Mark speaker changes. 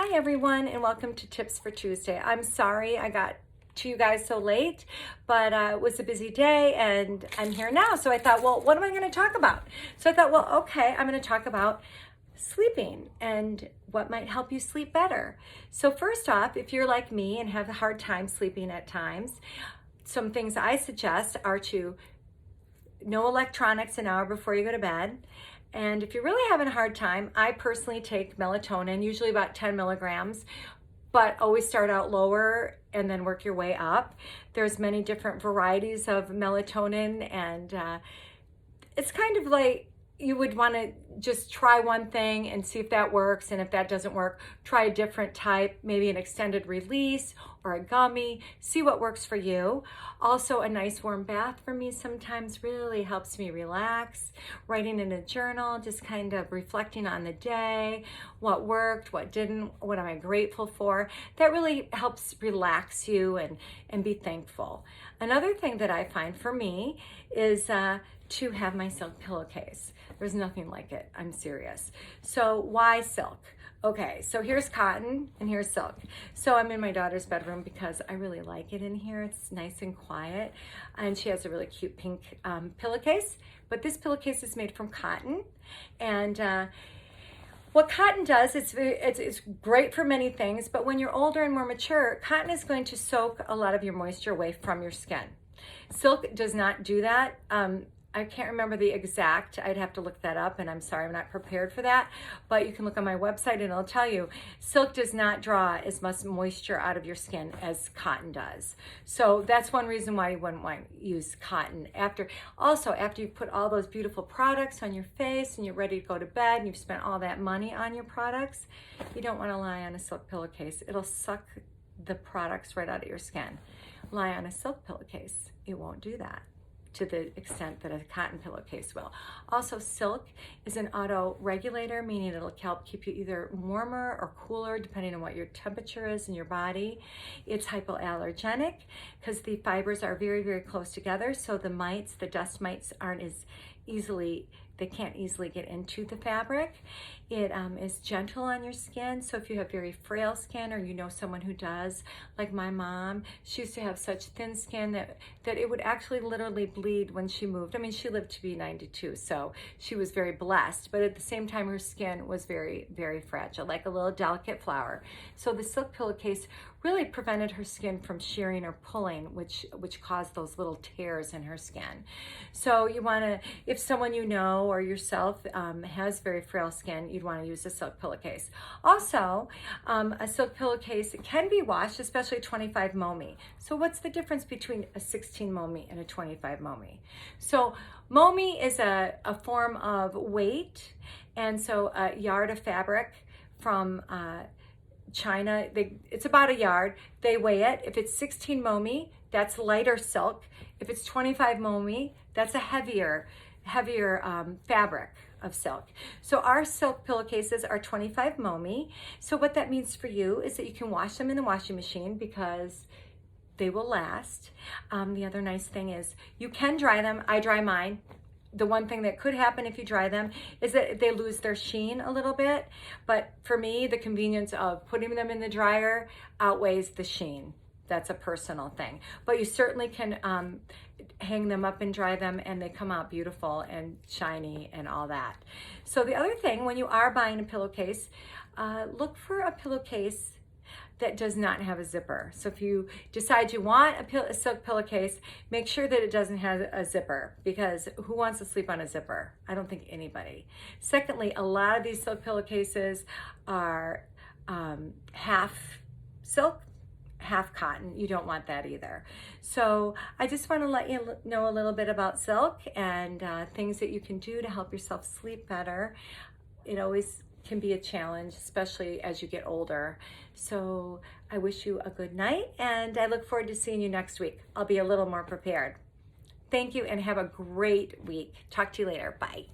Speaker 1: Hi everyone, and welcome to Tips for Tuesday. I'm sorry I got to you guys so late, but it was a busy day and I'm here now. So I thought, well, what am I going to talk about? So I thought, well, okay, I'm going to talk about sleeping and what might help you sleep better. So first off, if you're like me and have a hard time sleeping at times, some things I suggest are to no electronics an hour before you go to bed. And if you're really having a hard time, I personally take melatonin, usually about 10 milligrams, but always start out lower and then work your way up. There's many different varieties of melatonin, and it's kind of like you would want to just try one thing and see if that works, and if that doesn't work, try a different type, maybe an extended release or a gummy, see what works for you. Also, a nice warm bath for me sometimes really helps me relax. Writing in a journal, just kind of reflecting on the day, what worked, what didn't, what am I grateful for. That really helps relax you and be thankful. Another thing that I find for me is to have my silk pillowcase. There's nothing like it, I'm serious. So why silk? Okay, so here's cotton and here's silk. So I'm in my daughter's bedroom because I really like it in here. It's nice and quiet. And she has a really cute pink pillowcase. But this pillowcase is made from cotton. And what cotton does, it's great for many things, but when you're older and more mature, cotton is going to soak a lot of your moisture away from your skin. Silk does not do that. I can't remember the exact, I'd have to look that up, and I'm sorry I'm not prepared for that, but you can look on my website and it'll tell you. Silk does not draw as much moisture out of your skin as cotton does. So that's one reason why you wouldn't want to use cotton. After you've put all those beautiful products on your face and you're ready to go to bed and you've spent all that money on your products, you don't want to lie on a silk pillowcase. It'll suck the products right out of your skin. Lie on a silk pillowcase, it won't do that to the extent that a cotton pillowcase will. Also, silk is an auto regulator, meaning it'll help keep you either warmer or cooler depending on what your temperature is in your body. It's hypoallergenic because the fibers are very, very close together, so the dust mites aren't as easily, they can't easily get into the fabric. It is gentle on your skin, so if you have very frail skin or you know someone who does, like my mom, she used to have such thin skin that it would actually literally bleed when she moved. I mean, she lived to be 92, so she was very blessed, but at the same time her skin was very, very fragile, like a little delicate flower. So the silk pillowcase really prevented her skin from shearing or pulling, which caused those little tears in her skin. So you want to, if someone you know or yourself has very frail skin, you'd want to use a silk pillowcase. Also, a silk pillowcase can be washed, especially 25 momi. So what's the difference between a 16 momi and a 25 momi? So momi is a form of weight, and so a yard of fabric from China, it's about a yard. They weigh it. If it's 16 momi, that's lighter silk. If it's 25 momi, that's a heavier fabric of silk. So our silk pillowcases are 25 momi. So what that means for you is that you can wash them in the washing machine because they will last. The other nice thing is you can dry them. I dry mine. The one thing that could happen if you dry them is that they lose their sheen a little bit. But for me, the convenience of putting them in the dryer outweighs the sheen. That's a personal thing. But you certainly can hang them up and dry them, and they come out beautiful and shiny and all that. So the other thing, when you are buying a pillowcase, look for a pillowcase that does not have a zipper. So if you decide you want a silk pillowcase, make sure that it doesn't have a zipper, because who wants to sleep on a zipper? I don't think anybody. Secondly, a lot of these silk pillowcases are half silk, half cotton. You don't want that either. So I just want to let you know a little bit about silk and things that you can do to help yourself sleep better. It always can be a challenge, especially as you get older. So I wish you a good night, and I look forward to seeing you next week. I'll be a little more prepared. Thank you, and have a great week. Talk to you later. Bye.